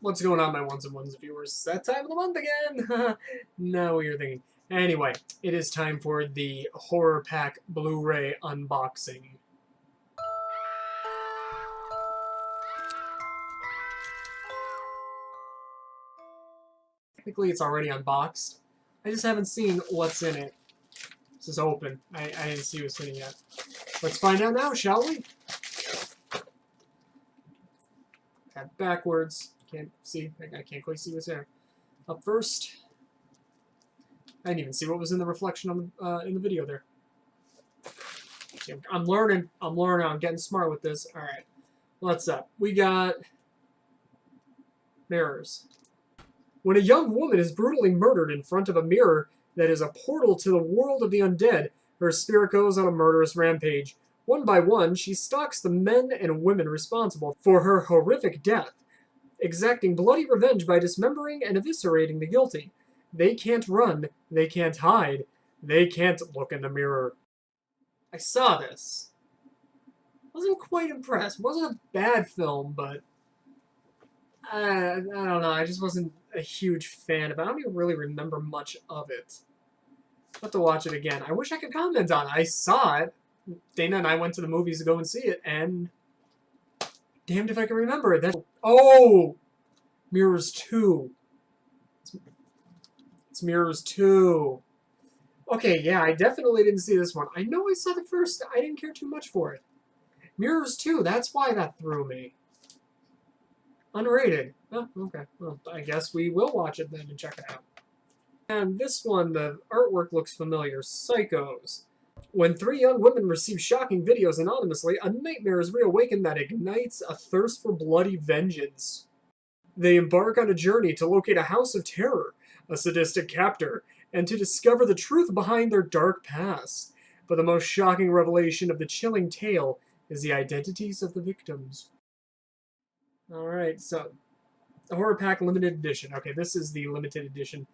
What's going on, my ones and ones viewers? It's that time of the month again! Now what you're thinking. Anyway, it is time for the Horror Pack Blu-ray unboxing. Technically, it's already unboxed. I just haven't seen what's in it. This is open. I didn't see what's in it yet. Let's find out now, shall we? Tab backwards. Can't see. I can't quite see what's there. Up first. I didn't even see what was in the reflection on the, in the video there. I'm learning. I'm getting smart with this. All right. What's up? We got mirrors. When a young woman is brutally murdered in front of a mirror that is a portal to the world of the undead, her spirit goes on a murderous rampage. One by one, she stalks the men and women responsible for her horrific death, exacting bloody revenge by dismembering and eviscerating the guilty. They can't run, they can't hide, they can't look in the mirror. I saw this. Wasn't quite impressed. Wasn't a bad film, but I don't know. I just wasn't a huge fan of it. I don't even really remember much of it. I'll have to watch it again. I wish I could comment on it. I saw it. Dana and I went to the movies to go and see it, and damned if I can remember it. Oh! Mirrors 2. It's Mirrors 2. Okay, yeah, I definitely didn't see this one. I know I saw the first. I didn't care too much for it. Mirrors 2, that's why that threw me. Unrated. Oh, okay. Well, I guess we will watch it then and check it out. And this one, the artwork looks familiar. Psychos. When three young women receive shocking videos anonymously, a nightmare is reawakened that ignites a thirst for bloody vengeance. They embark on a journey to locate a house of terror, a sadistic captor, and to discover the truth behind their dark past. But the most shocking revelation of the chilling tale is the identities of the victims. Alright, so the Horror Pack Limited Edition. Okay, this is the limited edition,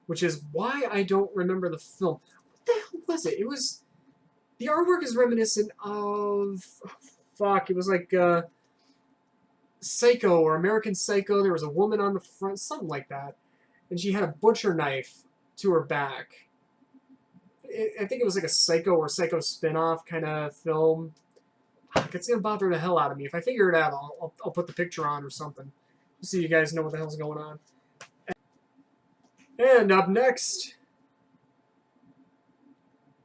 which is why I don't remember the film. What the hell was it? It was... The artwork is reminiscent of... Oh, fuck, it was like Psycho or American Psycho. There was a woman on the front, something like that. And she had a butcher knife to her back. I think it was like a Psycho or Psycho spin-off kind of film. It's going to bother the hell out of me. If I figure it out, I'll put the picture on or something. So you guys know what the hell's going on. And up next...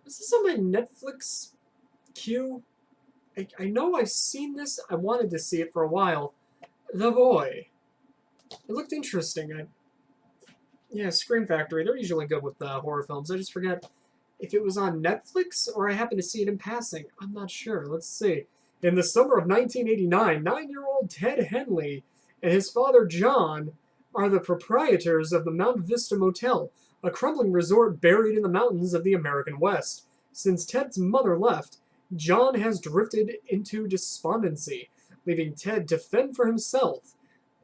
Is this on my Netflix queue? I know I've seen this. I wanted to see it for a while. The Boy. It looked interesting. Yeah, Scream Factory. They're usually good with horror films. I just forget if it was on Netflix or I happened to see it in passing. I'm not sure. Let's see. In the summer of 1989, 9-year-old Ted Henley and his father John are the proprietors of the Mount Vista Motel, a crumbling resort buried in the mountains of the American West. Since Ted's mother left, John has drifted into despondency, leaving Ted to fend for himself.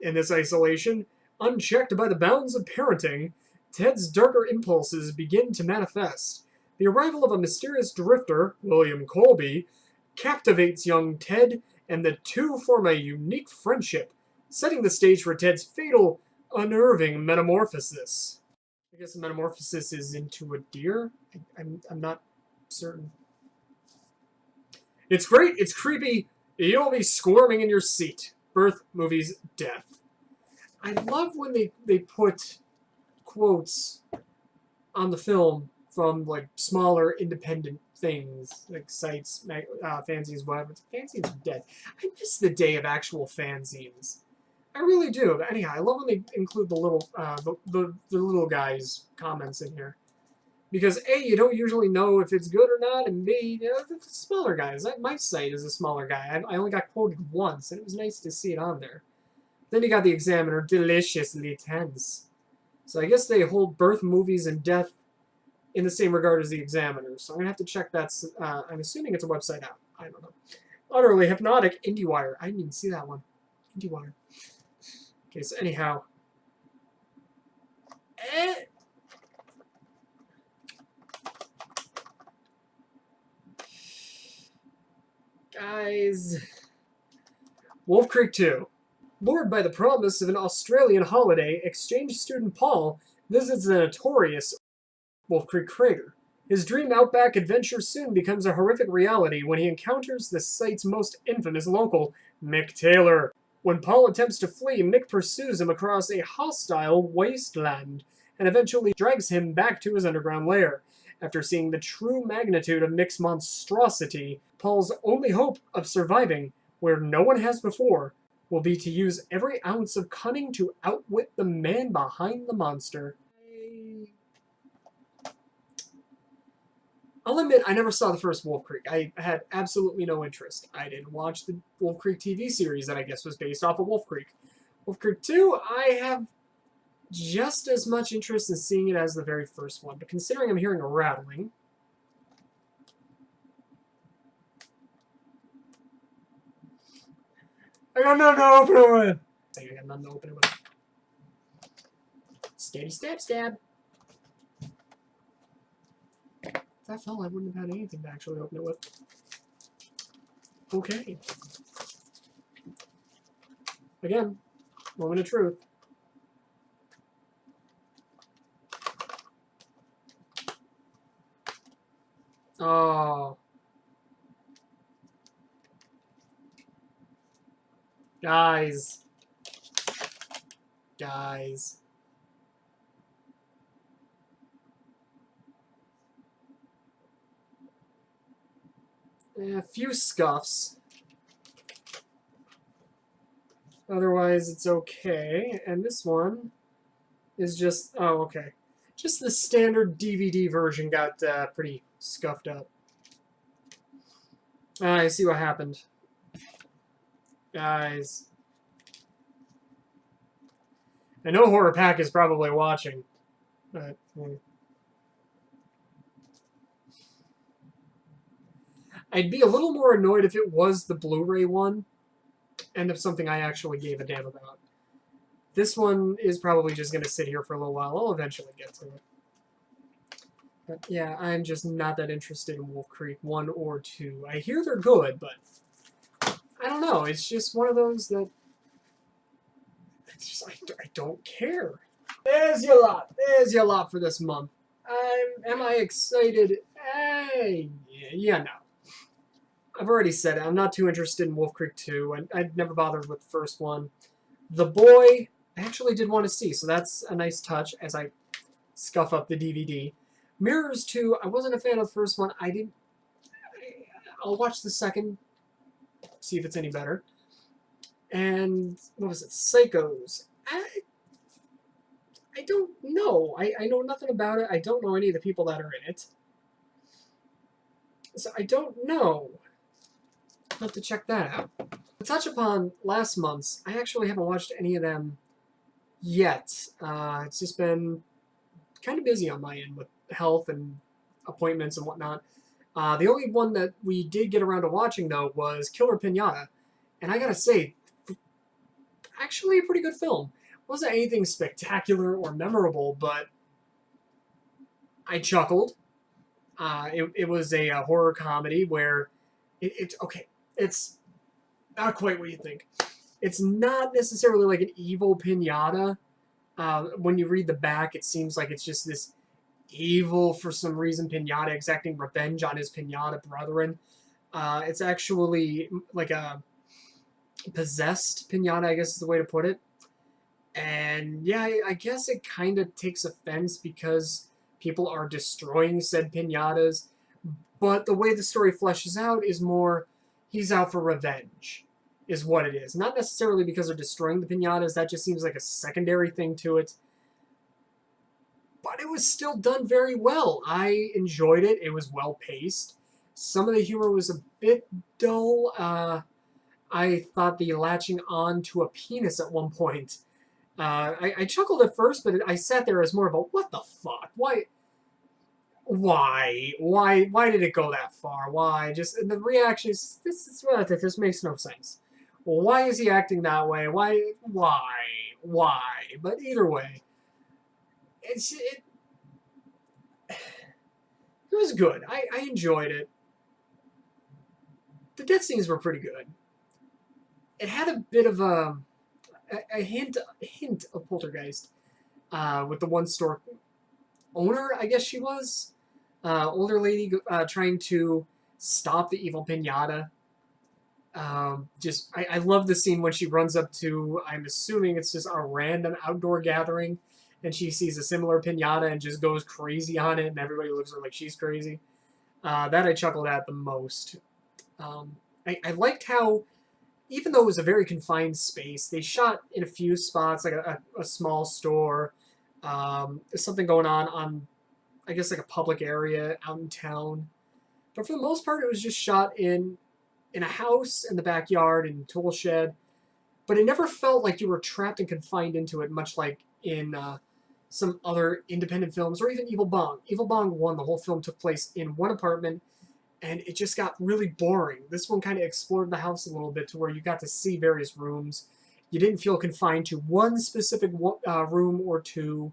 In this isolation, unchecked by the bounds of parenting, Ted's darker impulses begin to manifest. The arrival of a mysterious drifter, William Colby, captivates young Ted, and the two form a unique friendship, setting the stage for Ted's fatal, unnerving metamorphosis. I guess the metamorphosis is into a deer? I'm not certain. It's great, it's creepy, you'll be squirming in your seat. Birth, movies, death. I love when they put quotes on the film from like smaller independent things, like sites, fanzines, whatever. Fanzines are dead. I miss the day of actual fanzines. I really do. But anyhow, I love when they include the little the little guys' comments in here. Because A, you don't usually know if it's good or not, and B, you know, the smaller guys. My site is a smaller guy. I only got quoted once, and it was nice to see it on there. Then you got the Examiner, deliciously tense. So I guess they hold birth, movies, and death in the same regard as the Examiner. So I'm going to have to check that. I'm assuming it's a website out. I don't know. Utterly Hypnotic, IndieWire. I didn't even see that one. IndieWire. Okay, so anyhow. Guys. Wolf Creek 2. Lured by the promise of an Australian holiday, exchange student Paul visits the notorious Wolf Creek crater. His dream outback adventure soon becomes a horrific reality when he encounters the site's most infamous local, Mick Taylor. When Paul attempts to flee, Mick pursues him across a hostile wasteland and eventually drags him back to his underground lair. After seeing the true magnitude of Mick's monstrosity, Paul's only hope of surviving, where no one has before, will be to use every ounce of cunning to outwit the man behind the monster. I'll admit, I never saw the first Wolf Creek. I had absolutely no interest. I didn't watch the Wolf Creek TV series that I guess was based off of Wolf Creek. Wolf Creek 2, I have just as much interest in seeing it as the very first one, but considering I'm hearing a rattling... I got nothing to open it with! I got nothing to open it with. Steady stab stab. If that fell, I wouldn't have had anything to actually open it with. Okay. Again, moment of truth. Oh. Guys. Guys. A few scuffs. Otherwise, it's okay. And this one is just... Oh, okay. Just the standard DVD version got pretty scuffed up. I see what happened. Guys. I know Horror Pack is probably watching, but... I'd be a little more annoyed if it was the Blu-ray one, and if something I actually gave a damn about. This one is probably just going to sit here for a little while. I'll eventually get to it. But yeah, I'm just not that interested in Wolf Creek 1 or 2. I hear they're good, but I don't know. It's just one of those that I don't care. There's your lot. There's your lot for this month. Am I excited? Hey, yeah, no. I've already said it. I'm not too interested in Wolf Creek 2. I'd never bothered with the first one. The Boy, I actually did want to see, so that's a nice touch as I scuff up the DVD. Mirrors 2, I wasn't a fan of the first one. I'll watch the second, see if it's any better. And, what was it? Psychos. I don't know. I know nothing about it. I don't know any of the people that are in it. So I don't know. I'll have to check that out. To touch upon last month's, I actually haven't watched any of them yet. It's just been kind of busy on my end with health and appointments and whatnot. The only one that we did get around to watching, though, was Killer Pinata. And I gotta say, actually a pretty good film. Wasn't anything spectacular or memorable, but I chuckled. It was a horror comedy where it's not quite what you think. It's not necessarily like an evil pinata. When you read the back, it seems like it's just this evil, for some reason, pinata exacting revenge on his pinata brethren. It's actually like a possessed pinata, I guess is the way to put it. And yeah, I guess it kind of takes offense because people are destroying said pinatas. But the way the story fleshes out is more, he's out for revenge, is what it is. Not necessarily because they're destroying the pinatas, that just seems like a secondary thing to it. But it was still done very well. I enjoyed it. It was well-paced. Some of the humor was a bit dull. I thought the latching on to a penis at one point. I chuckled at first, but I sat there as more of a, what the fuck? Why did it go that far? Why? Just the reactions, this makes no sense. Well, why is he acting that way? Why? But either way, it was good. I enjoyed it. The death scenes were pretty good. It had a bit of a a hint of Poltergeist with the one store owner, I guess she was, older lady trying to stop the evil pinata. I love the scene when she runs up to, I'm assuming it's just a random outdoor gathering, and she sees a similar pinata and just goes crazy on it, and everybody looks at her like she's crazy. That I chuckled at the most. I liked how, even though it was a very confined space, they shot in a few spots, like a small store, something going on, I guess, like a public area out in town. But for the most part, it was just shot in a house, in the backyard, in a tool shed. But it never felt like you were trapped and confined into it, much like in some other independent films, or even Evil Bong. Evil Bong 1, the whole film took place in one apartment, and it just got really boring. This one kind of explored the house a little bit to where you got to see various rooms. You didn't feel confined to one specific room or two.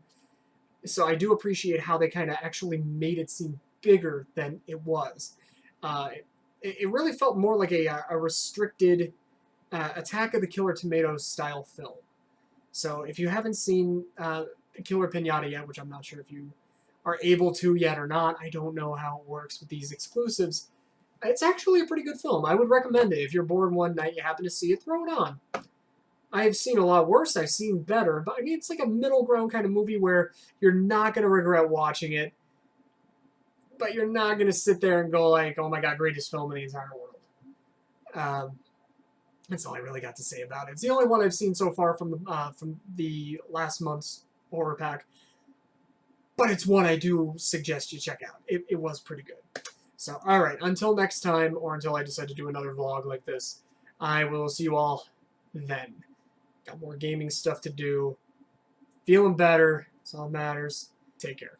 So I do appreciate how they kind of actually made it seem bigger than it was. Uh, it really felt more like a restricted Attack of the Killer Tomatoes style film. So if you haven't seen Killer Pinata yet, which I'm not sure if you are able to yet or not, I don't know how it works with these exclusives. It's actually a pretty good film. I would recommend it. If you're bored one night, you happen to see it, throw it on. I've seen a lot worse, I've seen better, but I mean, it's like a middle ground kind of movie where you're not going to regret watching it, but you're not going to sit there and go like, oh my god, greatest film in the entire world. That's all I really got to say about it. It's the only one I've seen so far from the last month's horror pack, but it's one I do suggest you check out. It was pretty good. So, all right, until next time, or until I decide to do another vlog like this, I will see you all then. Got more gaming stuff to do. Feeling better. That's all that matters. Take care.